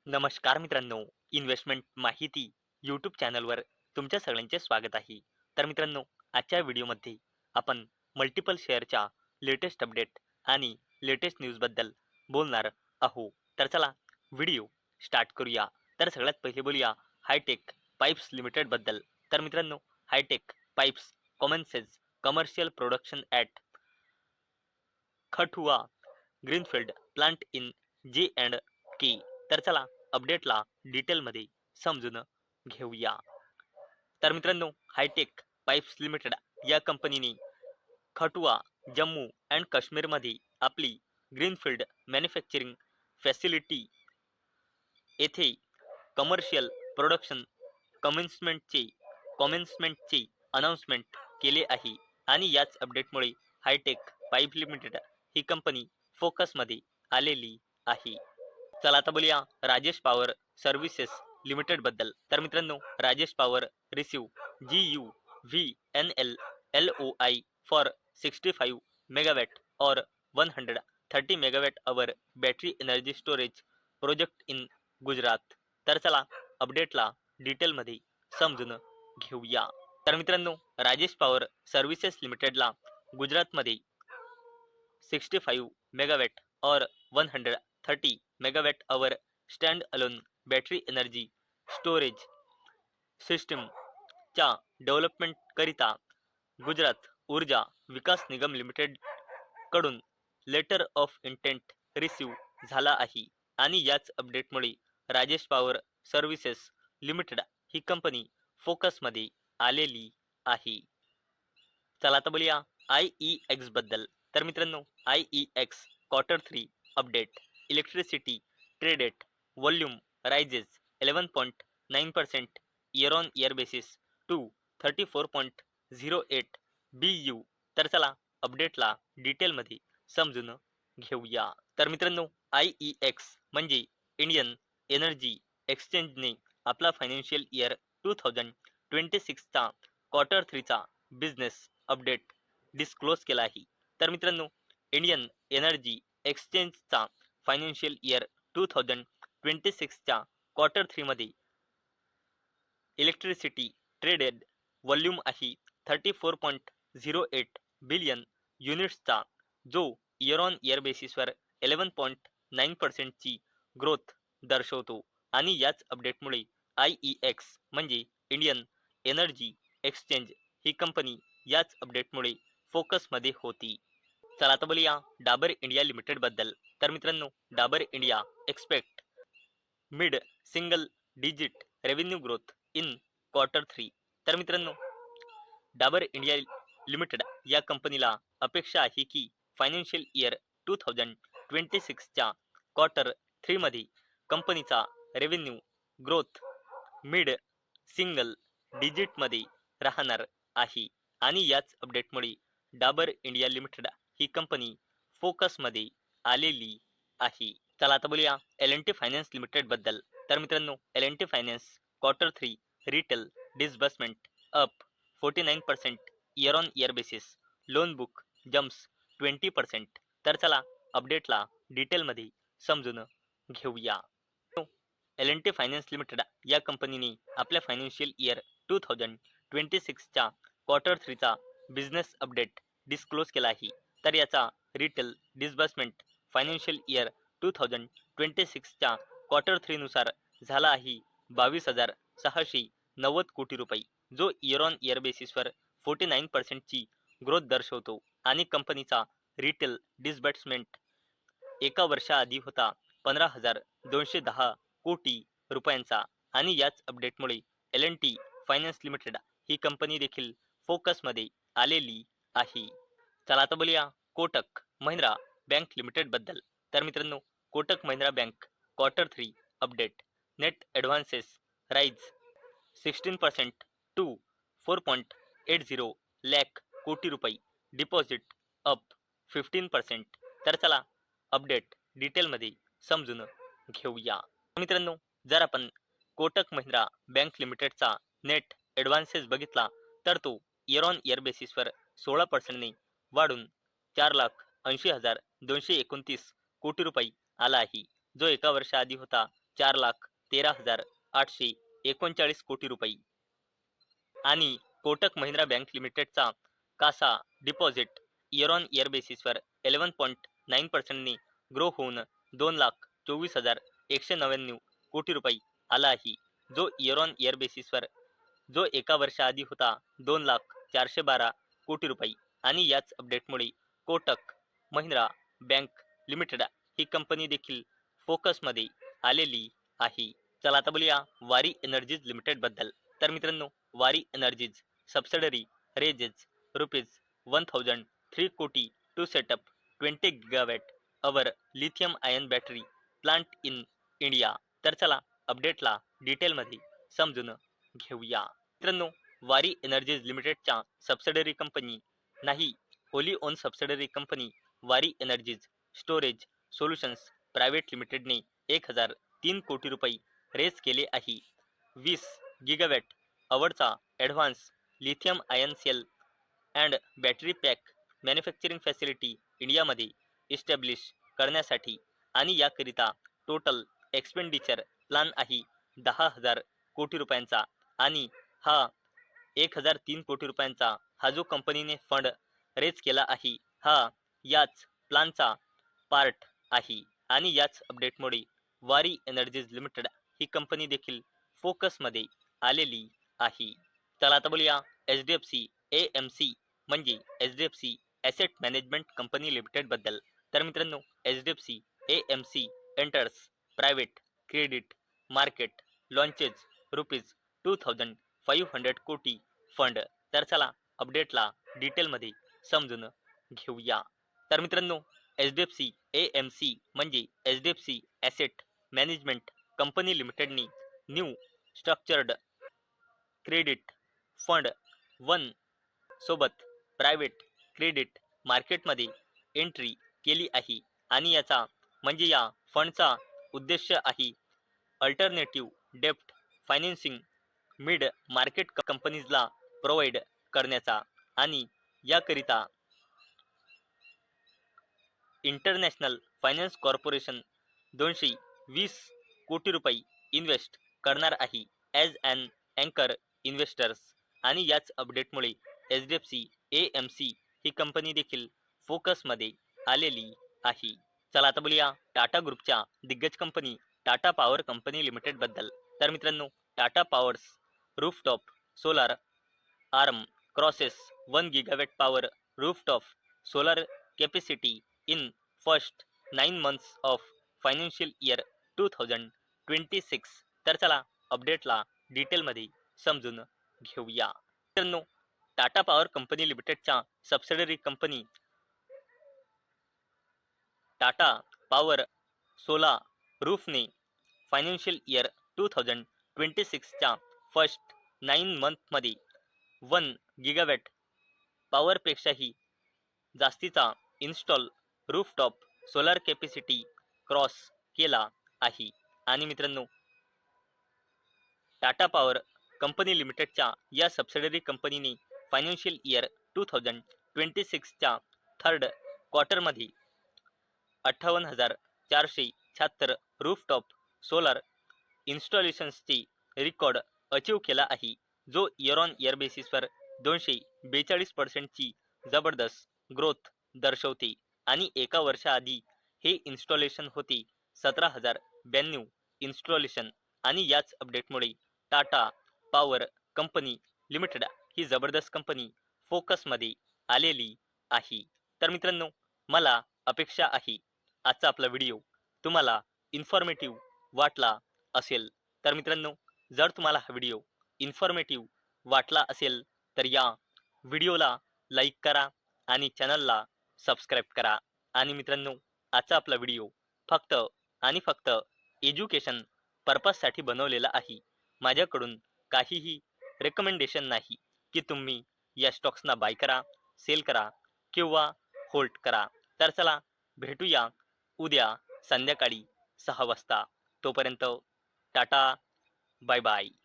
नमस्कार मित्रांनो, इन्व्हेस्टमेंट माहिती यूट्यूब चॅनलवर तुमच्या सगळ्यांचे स्वागत आहे. तर मित्रांनो, आजच्या व्हिडिओमध्ये आपण मल्टिपल शेअरच्या लेटेस्ट अपडेट आणि लेटेस्ट न्यूजबद्दल बोलणार आहोत. तर चला व्हिडिओ स्टार्ट करूया. तर सगळ्यात पहिले बोलूया हायटेक पाईप्स लिमिटेडबद्दल. तर मित्रांनो, hi tech pipes commences commercial production at Kathua greenfield plant in J&K. तर चला अपडेटला डिटेलमध्ये समजून घेऊया. तर मित्रांनो, हायटेक पाईप्स लिमिटेड या कंपनीने खटुआ जम्मू अँड काश्मीरमध्ये आपली ग्रीनफील्ड मॅन्युफॅक्चरिंग फॅसिलिटी येथे कमर्शियल प्रोडक्शन कमेन्समेंटचे कॉमेन्समेंटचे अनाउन्समेंट केले आहे आणि याच अपडेटमुळे हायटेक पाईप लिमिटेड ही कंपनी फोकसमध्ये आलेली आहे. चला आता बोलूया राजेश पॉवर सर्व्हिसेस लिमिटेड बद्दल. तर मित्रांनो, Rajesh power receive GUVNL LOI for 65 megawatt और 130 megawatt our battery energy storage project in Gujarat. तर चला अपडेटला डिटेलमध्ये समजून घेऊया. तर मित्रांनो, राजेश पॉवर सर्व्हिसेस लिमिटेडला गुजरातमध्ये 65 मेगावॅट और 130 megawatt our stand alone battery energy storage सिस्टमच्या डेव्हलपमेंटकरिता गुजरात ऊर्जा विकास निगम लिमिटेड कडून लेटर ऑफ इंटेंट रिसीव्ह झाला आहे आणि याच अपडेटमुळे राजेश पॉवर सर्व्हिसेस लिमिटेड ही कंपनी फोकसमध्ये आलेली आहे. चला आता बोलूया IEX बद्दल. तर मित्रांनो, IEX Q3 update electricity traded volume rises 11.9% year on year basis to 34.08 BU. तर चला अपडेटला डिटेलमध्ये समजून घेऊया. तर मित्रांनो, IEX म्हणजे इंडियन एनर्जी एक्सचेंजने आपला फायनान्शियल इयर 2026चा Q3चा बिझनेस अपडेट डिस्क्लोज केला आहे. तर मित्रांनो, इंडियन एनर्जी एक्सचेंजचा फायनान्शियल इयर 2026च्या Q3 मध्ये इलेक्ट्रिसिटी ट्रेडेड व्हॉल्यूम आहे 34.08 बिलियन युनिट्सचा, जो इयर ऑन इयर बेसिसवर 11.9% ची ग्रोथ दर्शवतो आणि याच अपडेटमुळे IEX म्हणजे इंडियन एनर्जी एक्सचेंज ही कंपनी याच अपडेटमुळे फोकसमध्ये होती. चला आता बोलूया डाबर इंडिया लिमिटेड बद्दल. तर मित्रांनो, Dabur India expect mid single digit revenue growth in Q3. तर मित्रांनो, डाबर इंडिया लिमिटेड या कंपनीला अपेक्षा आहे की फायनान्शियल इयर 2026च्या Q3 मध्ये कंपनीचा रेव्हेन्यू ग्रोथ मिड सिंगल डिजिटमध्ये राहणार आहे आणि याच अपडेटमुळे डाबर इंडिया लिमिटेड ही कंपनी फोकसमध्ये आलेली आहे. चला आता बोलूया L&T फायनान्स लिमिटेड बद्दल. तर मित्रांनो, L&T finance Q3 retail disbursement up 49% year on year basis. Loan book jumps 20%. तर चला अपडेटला डिटेलमध्ये समजून घेऊया. L&T फायनान्स लिमिटेड या कंपनीने आपल्या फायनान्शियल इयर 2026च्या Q3चा बिझनेस अपडेट डिस्क्लोज केला आहे. तर याचा रिटेल डिसबर्समेंट फायनान्शियल इयर 2026च्या Q3 नुसार झाला आहे 22,690 कोटी रुपये, जो इयर ऑन इयर बेसिसवर 49% ची ग्रोथ दर्शवतो आणि कंपनीचा रिटेल डिसबर्समेंट एका वर्षाआधी होता 15,210 कोटी रुपयांचा आणि याच अपडेटमुळे L&T फायनान्स लिमिटेड ही कंपनी देखील फोकसमध्ये आलेली आहे. चला आता बोलूया कोटक महिंद्रा बँक लिमिटेड बद्दल. तर मित्रांनो, Kotak Mahindra bank Q3 update net advances rise 16% to 4.80 lakh कोटी रुपये, डिपॉझिट अप 15%. तर चला अपडेट डिटेलमध्ये समजून घेऊया. मित्रांनो, जर आपण कोटक महिंद्रा बँक लिमिटेडचा नेट ॲडव्हान्सेस बघितला तर तो इयर ऑन इयर बेसिसवर 16% वाढून 4,80,229 कोटी रुपये आला आहे, जो एका वर्षाआधी होता 4,13,839 कोटी रुपये आणि कोटक महिंद्रा बँक लिमिटेडचा CASA deposit year on year बेसिसवर 11.9% ने ग्रो होऊन 2,24,199 कोटी रुपये आला आहे, जो इयर ऑन इयर बेसिसवर जो एका वर्षाआधी होता 2,04,12 कोटी रुपये आणि याच अपडेटमुळे कोटक महिंद्रा बँक लिमिटेड ही कंपनी देखील फोकसमध्ये आलेली आहे. चला आता बोलूया वारी एनर्जीज लिमिटेड बद्दल. तर मित्रांनो, वारी एनर्जीज सबसिडरी raises ₹1,003 कोटी to set up 20 gigawatt hour lithium ion battery plant in India. तर चला अपडेटला डिटेलमध्ये समजून घेऊया. मित्रांनो, वारी एनर्जीज लिमिटेडच्या सबसिडरी कंपनी नाही, wholly owned subsidiary company Waaree energies storage solutions private लिमिटेडने 1,003 कोटी रुपये रेज केले आहे. 20 गिगावॅट अवरचा advance lithium ion cell and battery pack manufacturing facility इंडियामध्ये इस्टॅब्लिश करण्यासाठी आणि याकरिता टोटल एक्सपेंडिचर प्लॅन आहे 10,000 कोटी रुपयांचा आणि हा 1,003 कोटी रुपयांचा हा जो कंपनीने फंड रेज केला आहे हा याच प्लॅनचा पार्ट आहे आणि याच अपडेटमुळे वारी एनर्जीज लिमिटेड ही कंपनी देखील फोकसमध्ये आलेली आहे. चला आता बोलूया HDFC AMC म्हणजे HDFC asset management company limited बद्दल. तर मित्रांनो, HDFC AMC enters private credit market launches ₹2,500 कोटी फंड. तर चला अपडेटला डिटेलमध्ये समजून घेऊया. तर मित्रांनो, HDFC AMC म्हणजे HDFC ॲसेट मॅनेजमेंट कंपनी लिमिटेडनी न्यू स्ट्रक्चर्ड क्रेडिट फंड 1 सोबत प्रायव्हेट क्रेडिट मार्केटमध्ये एंट्री केली आहे आणि याचा म्हणजे या फंडचा उद्देश आहे अल्टरनेटिव्ह डेप्ट फायनान्सिंग मिड मार्केट कंपनीजला प्रोव्हाइड करण्याचा आणि याकरिता इंटरनॅशनल फायनान्स कॉर्पोरेशन 220 कोटी रुपये इन्व्हेस्ट करणार आहे ॲज अॅन अँकर इन्व्हेस्टर्स आणि याच अपडेटमुळे HDFC AMC ही कंपनी देखील फोकसमध्ये आलेली आहे. चला आता बोलूया टाटा ग्रुपच्या दिग्गज company Tata power company limited बद्दल. तर मित्रांनो, Tata powers rooftop solar arm crosses 1 gigawatt power rooftop solar capacity in first 9 months of financial year 2026. तर चला अपडेटला डिटेलमध्ये समजून घेऊया. मित्रांनो, टाटा पॉवर कंपनी लिमिटेडच्या subsidiary company Tata power solar रूफने फायनान्शियल इयर 2026च्या फर्स्ट 9 monthमध्ये 1 गिगावॅट पॉवरपेक्षाही जास्तीचा install rooftop solar capacity cross केला आहे आणि मित्रांनो, टाटा पॉवर कंपनी लिमिटेडच्या या सबसिडरी कंपनीने फायनान्शियल इयर 2026च्या थर्ड क्वार्टरमध्ये 58,476 रूफटॉप सोलार इन्स्टॉलेशन्सची रेकॉर्ड अचीव केला आहे, जो इयर ऑन इयर बेसिसवर 242%ची जबरदस्त ग्रोथ दर्शवते आणि एका वर्षाआधी हे इन्स्टॉलेशन होते 17,092 इन्स्टॉलेशन आणि याच अपडेटमुळे टाटा पॉवर कंपनी लिमिटेड ही जबरदस्त कंपनी फोकसमध्ये आलेली आहे. तर मित्रांनो, मला अपेक्षा आहे आजचा आपला व्हिडिओ तुम्हाला इन्फॉर्मेटिव्ह वाटला असेल. तर मित्रांनो, जर तुम्हाला हा व्हिडिओ इन्फॉर्मेटिव्ह वाटला असेल तर या व्हिडिओला लाईक करा आणि चॅनलला सबस्क्राईब करा. आणि मित्रांनो, आजचा आपला व्हिडिओ फक्त आणि फक्त एज्युकेशन पर्पजसाठी बनवलेला आहे. माझ्याकडून काहीही रेकमेंडेशन नाही की तुम्ही या स्टॉक्सना बाय करा, सेल करा किंवा होल्ड करा. तर चला भेटूया उद्या संध्याकाळी 6 वाजता. तोपर्यंत टाटा, बाय बाय.